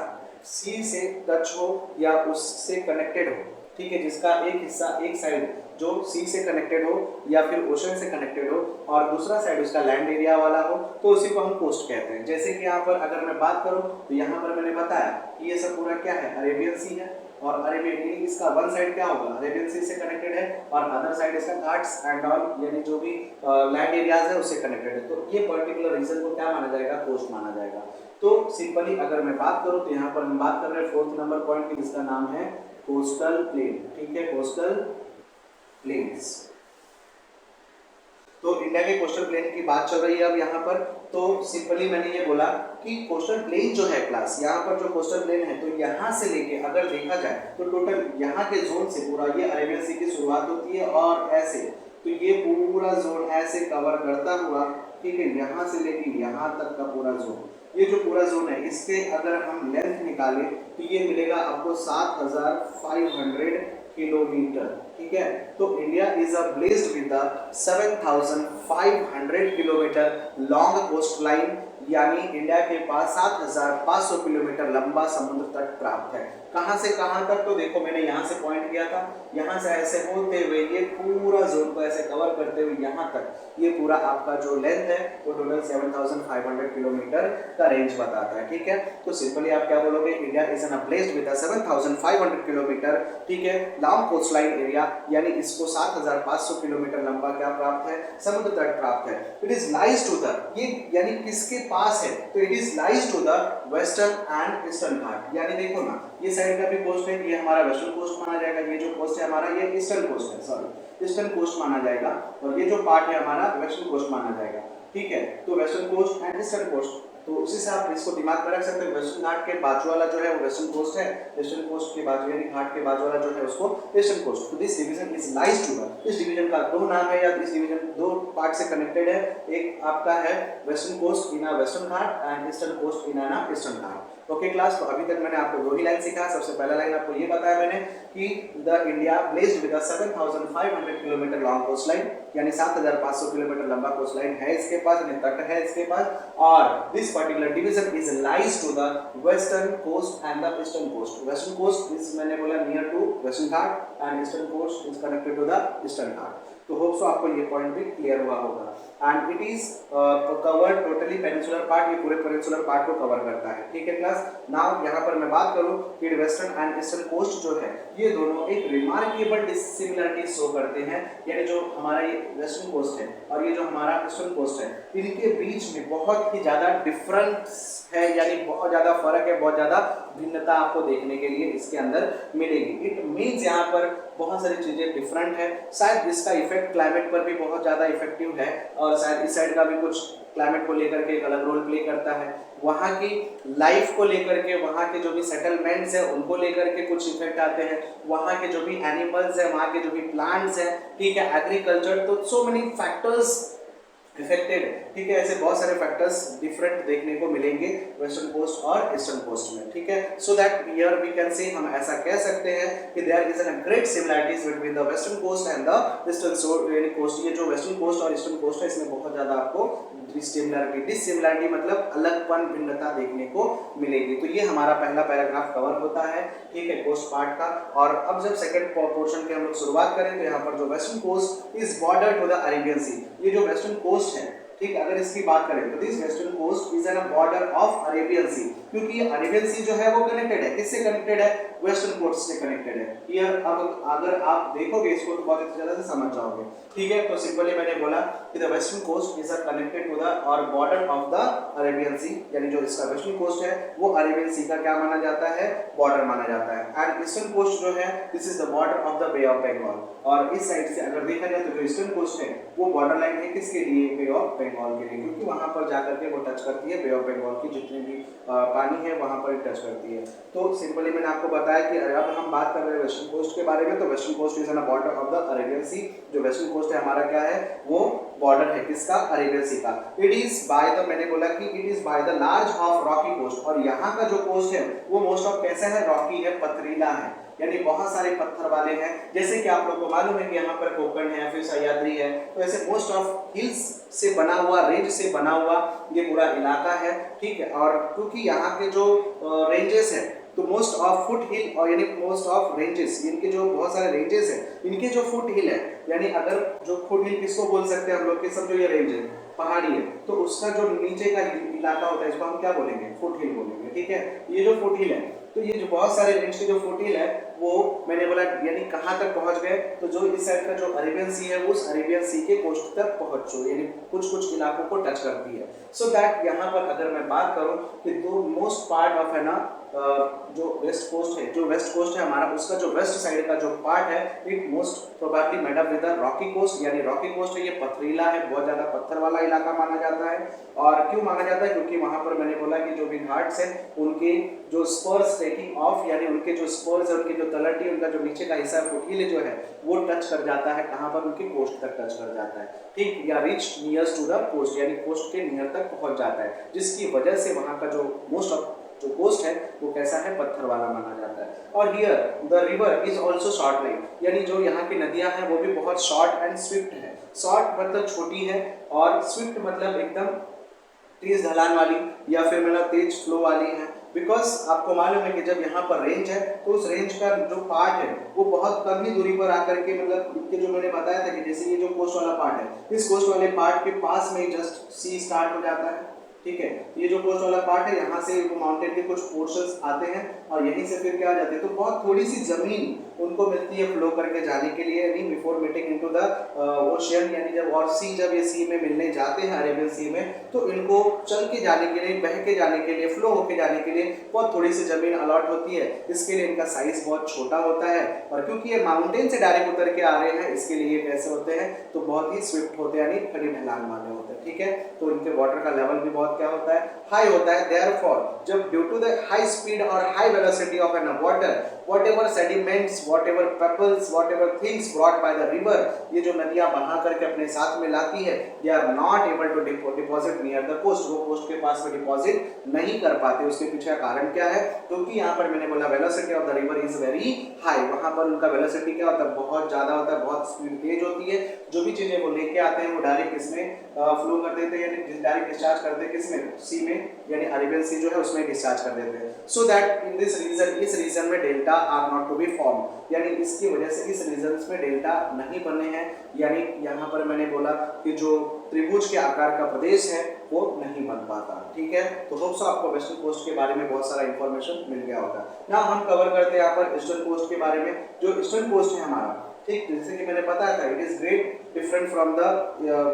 सी से टच हो या उससे कनेक्टेड हो, ठीक है, जिसका एक हिस्सा एक साइड जो सी से कनेक्टेड हो या फिर ओशन से कनेक्टेड हो और दूसरा साइड उसका लैंड एरिया वाला हो, तो उसी को हम कोस्ट कहते हैं। जैसे कि यहाँ पर अगर मैं बात करूँ तो यहाँ पर मैंने बताया कि ये सब पूरा क्या है, अरेबियन सी है, और अरेबियन इसका वन साइड क्या होगा, अरेबियन सी से कनेक्टेड है और अदर साइड इसका घाट्स एंड ऑल यानी जो भी लैंड एरियाज है उससे कनेक्टेड है, तो ये पर्टिकुलर रीजन को क्या माना जाएगा, कोस्ट माना जाएगा। तो सिंपली अगर मैं बात करूं तो यहाँ पर हम बात कर रहे हैं 4th नंबर पॉइंट की, जिसका नाम है कोस्टल प्लेन, ठीक है, कोस्टल प्लेन्स। तो इंडिया के कोस्टल प्लेन की बात चल रही है अब यहाँ पर। तो सिंपली मैंने ये बोला कि कोस्टल प्लेन जो है क्लास, यहाँ पर जो कोस्टल प्लेन है, तो यहाँ से लेके अगर देखा जाए तो टोटल यहाँ के जोन से पूरा ये अरेबियन सी की शुरुआत होती है और ऐसे, तो ये पूरा जोन ऐसे कवर करता हुआ, ठीक है, यहाँ से लेके यहाँ तक का पूरा जोन, ये जो पूरा जोन है इसके अगर हम लेंथ निकालें तो ये मिलेगा आपको 7500 किलोमीटर, ठीक है। तो India is blessed with the 7500 kilometre long coast line, यानी इंडिया के पास 7500 किलोमीटर लंबा समुद्र तट प्राप्त है। कहां से कहां तक, तो देखो मैंने यहां से पॉइंट किया था, यहां से ऐसे होते हुए ये पूरा जोन को ऐसे कवर करते हुए यहां तक, ये पूरा आपका जो लेंथ है वो टोटल 7500 किलोमीटर का रेंज बताता है, ठीक है। तो सिंपली आप क्या बोलोगे, India is an blessed with 7500 kilometre, ठीक है, लॉन्ग कोस्ट लाइन एरिया, यानी इसको 7500 किलोमीटर लंबा क्या प्राप्त है, समुद्र तट प्राप्त है। It is lies to the, ये यानी किसके पास है, तो it is lies to the western and eastern Ghat, यानी देखो ना ये साइड का भी कोस्ट है, ये हमारा वेस्टर्न कोस्ट माना जाएगा, ये जो कोस्ट है हमारा ये ईस्टर्न कोस्ट है, सॉरी ईस्टर्न कोस्ट माना जाएगा, और ये जो पार्ट है हमारा वेस्टर्न कोस्ट माना जाएगा, ठीक है। तो western coast and eastern coast, तो उसी से आप इसको दिमाग में रख सकते हैं। वेस्टर्न घाट के बाजू वाला जो है वो वेस्टर्न कोस्ट है, वेस्टर्न कोस्ट के बाजू यानी घाट के बाजू वाला जो है उसको ईस्टर्न कोस्ट। तो this division is lies to the, इस डिवीजन का दो नाम है या इस डिवीजन दो पार्ट से कनेक्टेड है, एक आपका है western coast in western Ghat and eastern coast in eastern Ghat. Okay class, तो अभी तक मैंने आपको दो ही लाइन सिखाया। सबसे पहला लाइन आपको ये बताया मैंने कि the India blessed with 7500 kilometre long coast line, यानी 7500 किलोमीटर लंबा कोस्ट लाइन है इसके पास, यानी तट है इसके पास, और this particular division is lies to the western coast and the eastern coast. Western coast is मैंने बोला near to western Ghat and eastern coast is connected to the eastern Ghat. तो होप सो आपको ये पॉइंट भी क्लियर हुआ होगा। And it is covered totally peninsular part, ये पूरे पेनिनसुलर पार्ट को कवर करता है, ठीक है क्लास। नाउ यहाँ पर मैं बात करूँ कि वेस्टर्न एंड ईस्टर्न कोस्ट जो है ये दोनों एक रिमार्केबल डिसिमिलरिटी शो करते हैं, यानी जो हमारा ये वेस्टर्न कोस्ट है और ये जो हमारा ईस्टर्न कोस्ट है, इनके बीच में बहुत ही ज़्यादा डिफरेंस है, यानी बहुत ज़्यादा फर्क है, बहुत ज़्यादा भिन्नता आपको देखने के लिए इसके अंदर मिलेगी। इट मीन्स यहाँ पर बहुत सारी चीज़ें डिफरेंट है, शायद इसका इफेक्ट क्लाइमेट पर भी बहुत ज़्यादा इफेक्टिव है, और शायद इस साइड का भी कुछ क्लाइमेट को लेकर के एक अलग रोल प्ले करता है, वहाँ की लाइफ को लेकर के, वहाँ के जो भी सेटलमेंट्स हैं उनको लेकर के कुछ इफेक्ट आते हैं, वहाँ के जो भी एनिमल्स हैं, वहाँ के जो भी प्लांट्स हैं, ठीक है, एग्रीकल्चर, तो सो मेनी फैक्टर्स इफेक्टेड, ठीक है। ऐसे बहुत सारे फैक्टर्स डिफरेंट देखने को मिलेंगे वेस्टर्न कोस्ट और ईस्टर्न कोस्ट में, ठीक है। So that here we can say, हम ऐसा कह सकते हैं कि there is an great similarities between the western coast and the eastern coast. ये जो वेस्टर्न कोस्ट और ईस्टर्न कोस्ट है इसमें बहुत ज़्यादा आपको डिसिमिलरिटी मतलब अलगपन, भिन्नता देखने को मिलेगी। तो ये हमारा पहला पैराग्राफ कवर होता है, ठीक है, कोस्ट पार्ट का। और अब जब सेकंड पोर्शन के हम लोग शुरुआत करें तो यहाँ पर जो western coast is border to the Arabian sea, ये जो वेस्टर्न कोस्ट है, ठीक, अगर इसकी बात करें तो this western coast is an border of Arabian sea, क्योंकि ये अरेबियन सी जो है वो कनेक्टेड है, किससे कनेक्टेड है, वेस्टर्न कोस्ट से कनेक्टेड है। हियर अब अगर आप देखोगे इसको तो बहुत अच्छी तरह से समझ जाओगे, ठीक है। तो सिंपली मैंने बोला कि the western coast is connected to the और border of the Arabian sea, यानी जो इसका वेस्टर्न कोस्ट है वो अरेबियन सी का क्या माना जाता है, बॉर्डर माना जाता है। एंड ईस्टर्न कोस्ट जो है this is the border of the bay of Bengal, और इस साइड से अगर देखा जाए तो जो ईस्टर्न कोस्ट है वो बॉर्डर लाइन है किसके लिए, बे ऑफ बंगाल के लिए, क्योंकि वहां पर जाकर के वो टच करती है बे ऑफ बंगाल की जितनी भी पानी है वहां पर टच करती है। तो सिंपली मैंने आपको बताया कि अब हम बात कर रहे हैं वेस्टर्न कोस्ट के बारे में, तो western coast is an border of the Arabian sea. जो वेस्टर्न कोस्ट है हमारा क्या है, वो बॉर्डर है किसका, अरेबियन सी का। इट इज बाय द, मैंने बोला कि it is by the large of rocky coast, और यहाँ का जो कोस्ट है वो मोस्ट ऑफ कैसा है, रॉकी है, पथरीला है, यानी बहुत सारे पत्थर वाले हैं। जैसे कि आप लोग को मालूम है कि यहाँ पर कोकण है, फिर सह्याद्री है, तो ऐसे मोस्ट ऑफ हिल्स से बना हुआ, रेंज से बना हुआ ये पूरा इलाका है, ठीक है। और क्योंकि यहाँ के जो रेंजेस हैं, तो मोस्ट ऑफ फुट हिल और यानी मोस्ट ऑफ रेंजेस, इनके जो बहुत सारे रेंजेस हैं, इनके जो फुट हिल है, यानी अगर जो फुट हिल किसको बोल सकते हैं हम लोग के सब, जो ये रेंज है पहाड़ी है, तो उसका जो नीचे का इलाका होता है इसको हम क्या बोलेंगे, फुट हिल बोलेंगे, ठीक है। ये जो फुट हिल है, तो ये जो बहुत सारे रेंज के जो फुट हिल है वो मैंने बोला यानी कहाँ तक पहुंच गए, तो जो इस साइड का जो अरेबियन सी है वो उस अरेबियन सी के कोस्ट तक पहुंच चुके, यानी कुछ कुछ इलाकों को टच करती है। सो दैट यहाँ पर अगर मैं बात करूँ कि दो मोस्ट पार्ट ऑफ है ना, जो वेस्ट कोस्ट है, जो वेस्ट कोस्ट है हमारा, उसका जो वेस्ट साइड का जो पार्ट है it most probably made up with rocky coast, यानी रॉकी कोस्ट है, ये पथरीला है, बहुत ज्यादा पत्थर वाला इलाका माना जाता है। और क्यों माना जाता है, क्योंकि वहां पर मैंने बोला कि जो भी घाट्स हैं उनके जो स्पर्स टेकिंग ऑफ, यानी उनके जो स्पर्स है, उनकी जो तलहटी, उनका जो नीचे का हिस्सा फुटहिल जो है वो टच कर जाता है, कहाँ पर, उनके कोस्ट तक टच कर जाता है, ठीक, या reach nears to the coast, यानी कोस्ट के नियर तक पहुंच जाता है, जिसकी वजह से वहां का जो मोस्ट ऑफ जो कोस्ट है वो कैसा है, पत्थर वाला माना जाता है। और here the river is also short line, यानी जो यहाँ की नदियां हैं वो भी बहुत शॉर्ट एंड स्विफ्ट है। शॉर्ट मतलब छोटी है और स्विफ्ट मतलब एकदम तेज ढलान वाली या फिर मतलब तेज फ्लो वाली है। बिकॉज आपको मालूम है कि जब यहाँ पर रेंज है तो उस रेंज का जो पार्ट है वो बहुत कम ही दूरी पर आकर के, मतलब इनके जो मैंने बताया था कि जैसे ये जो कोस्ट वाला पार्ट है, इस कोस्ट वाले पार्ट के पास में जस्ट सी स्टार्ट हो जाता है, ठीक है। ये जो कोस्ट वाला पार्ट है, यहाँ से वो माउंटेन के कुछ पोर्शंस आते हैं और यहीं से फिर क्या आ जाते हैं, तो बहुत थोड़ी सी जमीन उनको मिलती है फ्लो करके जाने के लिए, यानी before meeting into the ocean, यानी जब और सी जब ये सी में मिलने जाते हैं अरेबियन सी में, तो इनको चल के जाने के लिए, बह के जाने के लिए, फ्लो होके जाने के लिए बहुत थोड़ी सी जमीन अलॉट होती है। इसके लिए इनका साइज बहुत छोटा होता है और क्योंकि ये माउंटेन से डायरेक्ट उतर के आ रहे हैं, इसके लिए कैसे होते हैं, तो बहुत ही स्विफ्ट होते हैं, यानी खड़ी ढलान वाले होते हैं, ठीक है। तो इनके वाटर का लेवल भी बहुत क्या होता है, हाई होता है। देयरफॉर जब due to the high speed और high velocity of an water, whatever sediments, whatever pebbles, whatever things brought by the river, ये जो नदियां बहा करके अपने साथ में लाती है, they are not able to deposit near the coast, वो कोस्ट के पास में डिपॉजिट नहीं कर पाते। उसके पीछे का कारण क्या है, क्योंकि यहाँ पर मैंने बोला velocity of the river is very high, वहाँ पर उनका वेलोसिटी क्या होता है, बहुत ज्यादा होता है, बहुत स्पीड तेज होती है। जो भी चीजें वो लेके आते हैं वो डायरेक्ट इसमें फ्लो कर देते हैं, यानी डायरेक्ट डिस्चार्ज करते हैं किसमें, सी में, यानी अरेबियन सी जो है उसमें डिस्चार्ज कर देते हैं। So that in this region, इस रीजन में delta are not to be form, यानी इसकी वजह से इस रीजन्स में डेल्टा नहीं बने हैं, यानी यहाँ पर मैंने बोला कि जो त्रिभुज के आकार का प्रदेश है वो नहीं बन पाता, ठीक है। तो होप सो आपको वेस्टर्न कोस्ट के बारे में बहुत सारा इंफॉर्मेशन मिल गया होगा। ना हम कवर करते हैं यहाँ पर ईस्टर्न कोस्ट के बारे में। जो ईस्टर्न कोस्ट है हमारा, ठीक, जैसे कि मैंने बताया था, it is great different from the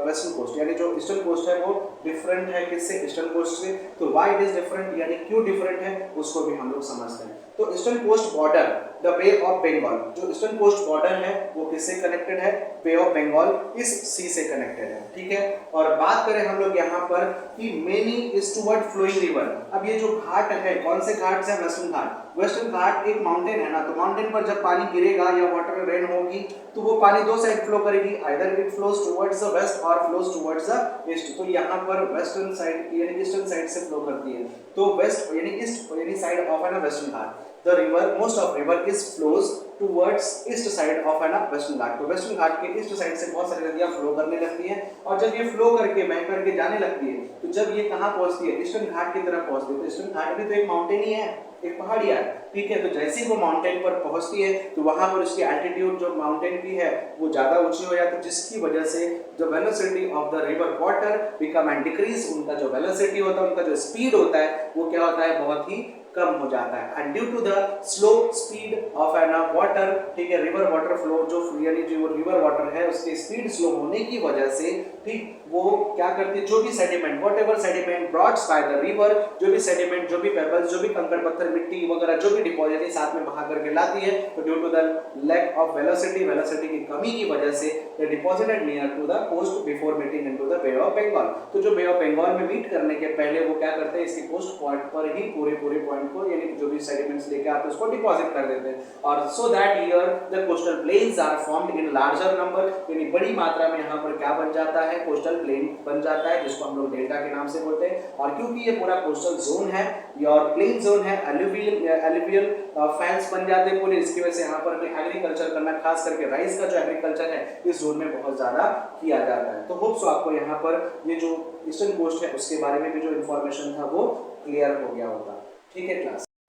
western coast, यानी जो ईस्टर्न कोस्ट है वो डिफरेंट है किससे, ईस्टर्न कोस्ट से। तो व्हाई इट इज डिफरेंट, यानी क्यों डिफरेंट है, उसको भी हम लोग समझते हैं। तो eastern coast border the bay of Bengal, जो ईस्टर्न कोस्ट बॉर्डर है वो किससे कनेक्टेड है, बे ऑफ बंगाल इस सी से कनेक्टेड है, ठीक है। और बात करें हम लोग यहाँ पर कि मेनी ईस्टवर्ड फ्लोइंग रिवर, अब ये जो घाट है, कौन से घाट से, वेस्टर्न घाट। वेस्टर्न घाट एक माउंटेन है ना, तो माउंटेन पर जब पानी गिरेगा या वाटर रेन होगी तो वो पानी दो साइड फ्लो करेगी, either it flows towards the west और फ्लोज टुवर्ड्स द ईस्ट। तो यहाँ पर वेस्टर्न साइड यानी ईस्टर्न साइड से फ्लो करती है, तो वेस्ट यानी ईस्ट यानी साइड ऑफ है ना western Ghat. The river, most of river is flows towards east side of है ना वेस्टर्न घाट। तो वेस्टर्न घाट के ईस्ट साइड से बहुत सारी नदियां फ्लो करने लगती हैं और जब ये फ्लो करके बह करके जाने लगती है तो जब ये कहाँ पहुंचती है, ईस्टर्न घाट की तरफ पहुंचती है। तो ईस्टर्न घाट भी तो एक माउंटेन ही है, एक पहाड़ी है, ठीक है। तो जैसे ही वो माउंटेन पर पहुंचती है तो वहां पर उसकी एल्टीट्यूड जो माउंटेन की है वो ज्यादा ऊंची हो जाती है, जिसकी वजह से जो velocity of the river water become and decrease, उनका जो वेलोसिटी होता है, उनका जो स्पीड होता है वो क्या होता है, बहुत ही कम हो जाता है। And due to the slow speed of an water, ठीक है, रिवर वाटर फ्लो, जो यानी जो रिवर वाटर है उसकी स्पीड स्लो होने की वजह से, ठीक, वो क्या करती है, जो भी sediment, whatever sediment brought by the river, जो भी सेडिमेंट, जो भी पेबल्स, जो भी कंकड़ पत्थर, मिट्टी वगैरह जो भी डिपॉजिट है साथ में बहा करके लाती है, तो due to the lack of velocity, velocity की कमी की वजह से they deposited near to the coast before meeting into the bay of Bengal. तो जो बे ऑफ बंगाल में मीट करने के पहले वो क्या करते हैं, इसके कोस्ट पॉइंट पर ही पूरे पॉइंट को यानी जो भी सेडिमेंट्स लेके आते हैं उसको डिपॉजिट कर देते हैं और so that here the coastal plains are formed in larger number, यानी बड़ी मात्रा में यहाँ पर क्या बन जाता है, कोस्टल प्लेन बन जाता है जिसको हम लोग डेल्टा के नाम से बोलते हैं। और क्योंकि ये पूरा कोस्टल जोन है और प्लेन जोन है, एलुवियल फैंस बन जाते हैं पूरे, इसकी वजह से यहाँ पर हमें एग्रीकल्चर करना, खास करके राइस का जो एग्रीकल्चर है इस जोन में बहुत ज्यादा किया जाता है। तो होप सो आपको यहाँ पर ये जो ईस्टर्न कोस्ट है उसके बारे में भी जो इन्फॉर्मेशन था वो क्लियर हो गया होगा। ठीक है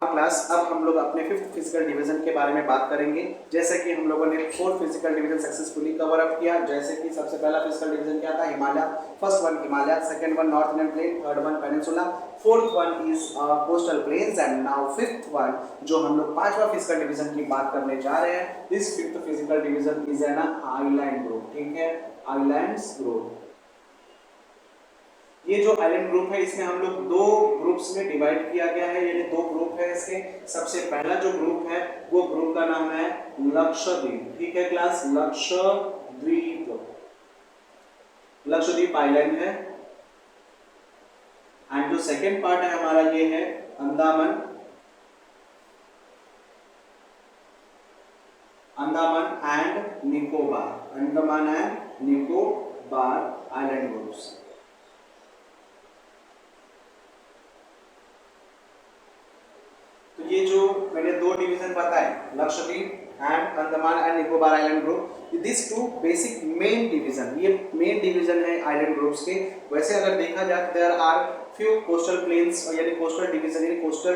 क्लास, अब हम लोग अपने 5th फिजिकल डिवीजन के बारे में बात करेंगे। जैसे कि हम लोगों ने 4th physical division successfully cover up किया। जैसे कि सबसे पहला फिजिकल डिवीजन क्या था, Himalaya. First one Himalaya, second one north Indian plane, third one peninsula, fourth one is coastal plains and now fifth one जो हम लोग 5वां फिजिकल डिवीजन की बात करने जा रहे हैं। This 5th physical division is an island group. ठीक है, आइलैंड्स ग्रुप। ये जो आइलैंड ग्रुप है इसमें हम लोग 2 ग्रुप्स में डिवाइड किया गया है, यानी 2 ग्रुप है इसके। सबसे पहला जो ग्रुप है वो ग्रुप का नाम है लक्षद्वीप। ठीक है क्लास, लक्षद्वीप, लक्षद्वीप आइलैंड है। एंड जो सेकंड पार्ट है हमारा ये है Andaman, Andaman and Nicobar, Andaman and Nicobar island groups. ये जो मैंने 2 डिवीजन बताए, Lakshadweep and Andaman and Nicobar island group, this 2 basic main division, ये मेन डिवीजन है आइलैंड ग्रुप्स के। वैसे अगर देखा जाए तो there are few coastal plains, यानी कोस्टल डिवीजन, यानी कोस्टल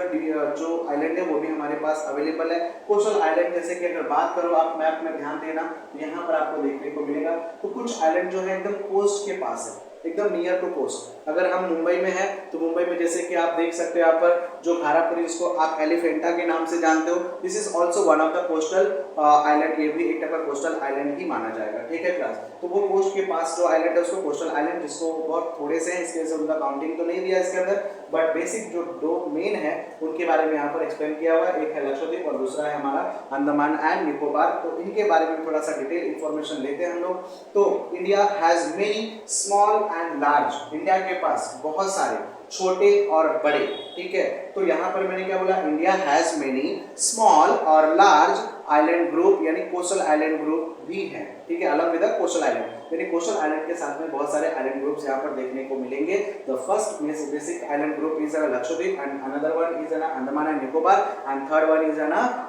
जो आइलैंड है वो भी हमारे पास अवेलेबल है। कोस्टल आइलैंड जैसे कि अगर बात करो आप मैप में ध्यान देना, यहाँ पर आपको देखने को मिलेगा तो कुछ आइलैंड जो है एकदम कोस्ट के पास है, एकदम नियर टू कोस्ट। अगर हम मुंबई में है तो मुंबई में जैसे कि आप देख सकते हो यहाँ पर जो घारापुरी, जिसको आप एलिफेंटा के नाम से जानते हो, this is also one of the coastal island, ये भी एक टाइप का कोस्टल आइलैंड ही माना जाएगा। ठीक है क्लास, तो वो कोस्ट के पास जो आइलैंड है उसको कोस्टल आइलैंड, जिसको बहुत थोड़े से हैं इसके वजह से उनका काउंटिंग तो नहीं दिया इसके अंदर, बट बेसिक जो 2 मेन है उनके बारे में यहाँ पर एक्सप्लेन किया हुआ है। एक है लक्षद्वीप और दूसरा है हमारा अंडमान एंड निकोबार। तो इनके बारे में थोड़ा सा डिटेल इंफॉर्मेशन लेते हैं हम लोग। तो India has many small and large, India के पास बहुत सारे छोटे और बड़े। ठीक है, तो यहाँ पर मैंने क्या बोला, इंडिया हैज मेनी स्मॉल और लार्ज आइलैंड ग्रुप, यानी कोस्टल आइलैंड ग्रुप भी है। ठीक है, अलग विद कोस्टल आइलैंड, यानी कोस्टल आइलैंड के साथ में बहुत सारे आइलैंड ग्रुप्स यहाँ पर देखने को मिलेंगे। The first basic island group is Lakshadweep and another one is Andaman and Nicobar and third one is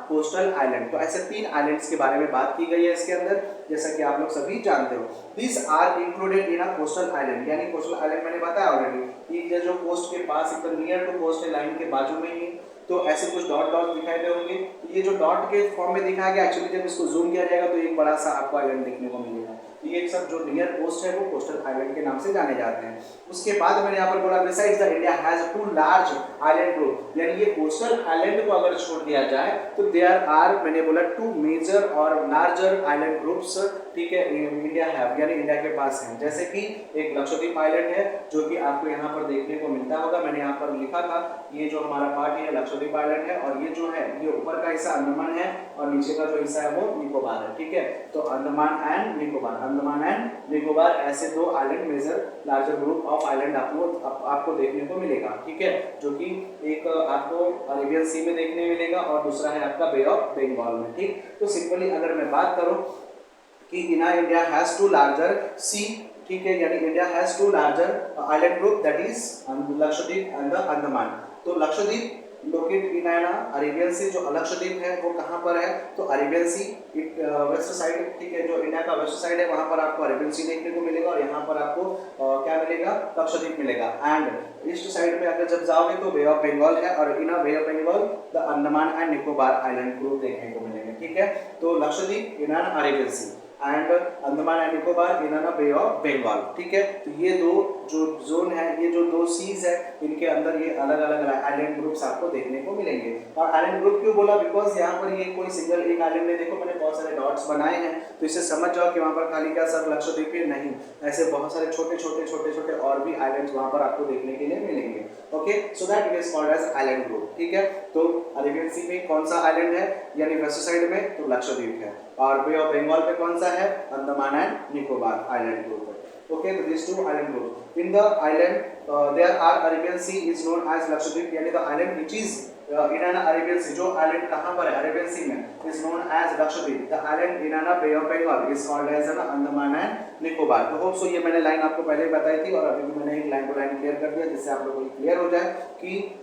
coastal island. तो ऐसे 3 आइलैंड्स के बारे में बात की गई है इसके अंदर, जैसा कि आप लोग सभी जानते हो। This are included in a coastal island, यानी कोस्टल आइलैंड मैंने बताया ऑलरेडी, ये जो कोस्ट के पास एकदम नियर टू कोस्ट लाइन के बाजू में ही, तो ऐसे कुछ डॉट डॉट दिखाई दे होंगे। ये जो डॉट के फॉर्म में दिखाया गया, एक्चुअली जब इसको जूम किया जाएगा तो एक बड़ा सा आपको आइलैंड देखने को मिलेगा। ये सब जो नियर कोस्ट है वो कोस्टल आइलैंड के नाम से जाने जाते हैं। उसके बाद मैंने यहाँ पर बोला besides the India has 2 large island group, यानी ये कोस्टल आइलैंड को अगर छोड़ दिया जाए तो देयर आर, मैंने बोला 2 मेजर और लार्जर आइलैंड ग्रुप्स। ठीक है, इंडिया हैव, यानी इंडिया के पास है। जैसे कि एक लक्षद्वीप आइलैंड है जो कि आपको यहाँ पर देखने को मिलता होगा, मैंने यहाँ पर लिखा था, ये जो हमारा पार्ट है लक्षद्वीप आइलैंड है, और ये जो है ये ऊपर का हिस्सा अंडमान है और नीचे का जो हिस्सा है वो निकोबार है। ठीक है, तो अंडमान एंड निकोबार, अंडमान एंड निकोबार, ऐसे 2 island major larger group of island आपको देखने को मिलेगा। ठीक है, जो कि एक आपको अरेबियन सी में देखने मिलेगा और दूसरा है आपका बे ऑफ बंगाल में। ठीक, तो सिंपली अगर मैं बात करूं कि इंडिया हैज 2 लार्जर सी, ठीक है, यानी India has 2 larger island group, that is Lakshadweep and the Andaman. तो लक्षद्वीप लोकेट इन अरेबियन सी, जो लक्षद्वीप है वो कहाँ पर है, तो अरेबियन सी वेस्ट साइड। ठीक है, जो इंडिया का वेस्ट साइड है वहाँ पर आपको अरेबियन सी देखने को मिलेगा और यहाँ पर आपको क्या मिलेगा, लक्षद्वीप मिलेगा। एंड ईस्ट साइड में अगर जब जाओगे तो बे ऑफ बंगाल है और in bay of Bengal the Andaman and Nicobar island group देखने को मिलेंगे। ठीक है, तो Lakshadweep in Arabian sea and Andaman and Nicobar in bay of Bengal. ठीक है, तो ये 2 जो जोन है, ये जो 2 सीज है, इनके अंदर ये अलग अलग आइलैंड ग्रुप्स आपको देखने को मिलेंगे। और आइलैंड ग्रुप क्यों बोला, बिकॉज यहाँ पर ये कोई सिंगल एक आइलैंड नहीं, देखो मैंने बहुत सारे डॉट्स बनाए हैं, तो इससे समझ जाओ कि वहाँ पर खाली क्या सब लक्षद्वीप ही नहीं, ऐसे बहुत सारे छोटे छोटे छोटे छोटे और भी आइलैंड्स वहाँ पर आपको देखने के लिए मिलेंगे। Okay, so that it is called as island group. ठीक है, तो अरेबियन सी में कौन सा आइलैंड है, यानी वेस्ट साइड में तो लक्षद्वीप है, और बे ऑफ बंगाल पे कौन सा है, Andaman and Nicobar island group है। Okay, so these 2 island groups. In the island, there are Arabian Sea is known as Lakshadweep, यानी the island which is in an Arabian sea, जो आइलैंड कहाँ पर है अरेबियन सी में, is known as Lakshadweep. The island in an bay of Bengal is called as Andaman and Nicobar. तो होप सो ये मैंने लाइन आपको पहले ही बताई थी और अभी भी मैंने एक लाइन टू लाइन क्लियर कर दिया, जिससे आप लोगों को क्लियर हो जाए कि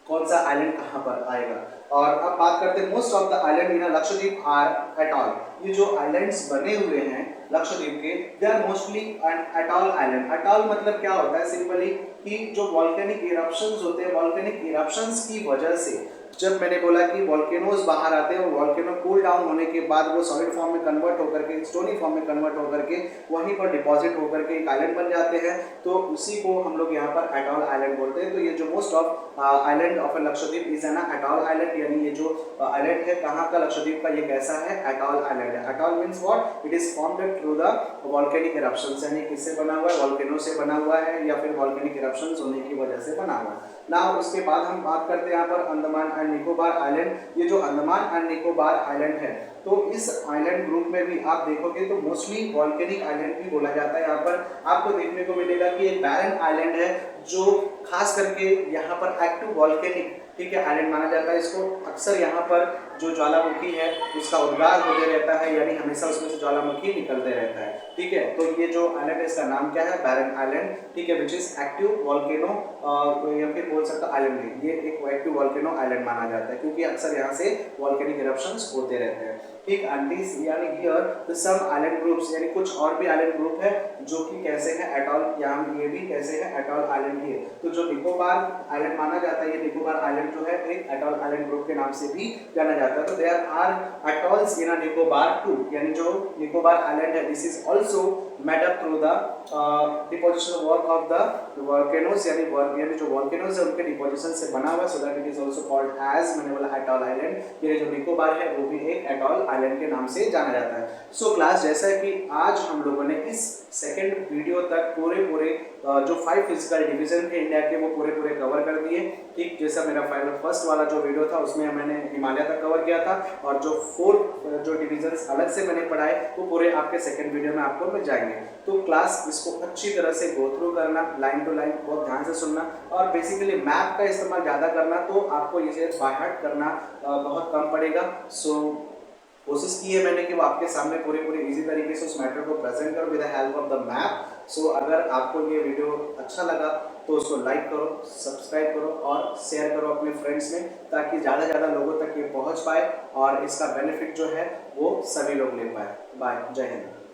कौन सा आइलैंड कहाँ पर आएगा। और अब बात करते हैं most of the island in Lakshadweep are atoll. ये जो आइलैंड्स बने हुए हैं लक्षद्वीप के, they are mostly an atoll island. Atoll मतलब क्या होता है सिंपली कि जो वॉल्केनिक इरप्शंस होते हैं, वॉल्केनिक इरप्शंस की वजह से, जब मैंने बोला कि वॉल्केनोज बाहर आते हैं और वॉल्केनो कूल डाउन होने के बाद वो सॉलिड फॉर्म में कन्वर्ट होकर के स्टोनी फॉर्म में कन्वर्ट होकर के वहीं पर डिपॉजिट होकर के एक आइलैंड बन जाते हैं, तो उसी को हम लोग यहाँ पर एटॉल आइलैंड बोलते हैं। तो ये जो most of island of Lakshadweep is an atoll island, यानी ये जो आइलैंड है कहाँ का लक्षद्वीप का, ये कैसा है, एटॉल आइलैंड है। Atoll means what, it is formed through the volcanic eruptions, यानी किससे बना हुआ है, वॉल्केनो से बना हुआ है या फिर वॉल्केनिक इरप्शंस होने की वजह से बना हुआ है। नाउ उसके बाद हम बात करते हैं यहाँ पर अंडमान एंड निकोबार आइलैंड। ये जो अंडमान एंड निकोबार आइलैंड है, तो इस आइलैंड ग्रुप में भी आप देखोगे तो मोस्टली वॉल्केनिक आइलैंड भी बोला जाता है। यहाँ पर आपको देखने को मिलेगा कि एक बैरन आइलैंड है जो खास करके यहाँ पर एक्टिव वॉल्केनिक, ठीक है, आइलैंड माना जाता है इसको। अक्सर यहाँ पर जो ज्वालामुखी है उसका उद्गार होते रहता है, यानी हमेशा उसमें से ज्वालामुखी निकलते रहता है, ठीक है। तो ये जो आइलैंड है इसका नाम क्या है, बैरन आइलैंड, ठीक है, विच इज एक्टिव वॉल्केनो, या फिर बोल सकता आइलैंड है, ये एक एक्टिव वॉल्केनो आइलैंड माना जाता है क्योंकि अक्सर यहाँ से वॉल्केनिक इरप्शंस होते रहते हैं, ठीक। एंड दिस यानी हियर सम आइलैंड ग्रुप्स, यानी कुछ और भी आइलैंड ग्रुप है जो कि कैसे है एटॉल, यहाँ ये भी कैसे है एटॉल आइलैंड ही है। तो जो निकोबार आइलैंड माना जाता है, ये निकोबार आइलैंड जो है एक एटॉल आइलैंड ग्रुप के नाम से भी जाना जाता है। तो there are atolls in Nicobar too, यानी जो निकोबार आइलैंड है this is also made up through the deposition work of the volcanoes, यानी जो वॉल्केनोस है उनके डिपोजिशन से बना हुआ, so that it is also called as, मैंने बोला एटॉल आइलैंड। ये जो निकोबार है वो भी एक एटॉल आइलैंड के नाम से जाना जाता है। सो क्लास, जैसा कि आज हम लोगों ने इस सेकंड वीडियो तक पूरे जो 5 फिजिकल डिवीजन थे इंडिया के वो पूरे कवर कर दिए, ठीक। जैसा मेरा फर्स्ट वाला जो वीडियो था उसमें मैंने हिमालय तक कवर किया था, और जो 4 जो डिवीजन्स अलग से मैंने पढ़ाए वो पूरे आपके सेकंड वीडियो में आपको मिल जाएंगे। तो क्लास इसको अच्छी तरह से गो थ्रू करना, लाइन टू लाइन बहुत ध्यान से सुनना, और बेसिकली मैप का इस्तेमाल ज़्यादा करना, तो आपको इसे बाय हार्ट करना बहुत कम पड़ेगा। सो कोशिश की है मैंने कि वो आपके सामने पूरे इजी तरीके से उस मैटर को प्रेजेंट करो with the help of the map. So अगर आपको ये वीडियो अच्छा लगा तो उसको लाइक करो, सब्सक्राइब करो और शेयर करो अपने फ्रेंड्स में, ताकि ज़्यादा लोगों तक ये पहुंच पाए और इसका बेनिफिट जो है वो सभी लोग ले पाए। बाय, जय हिंद।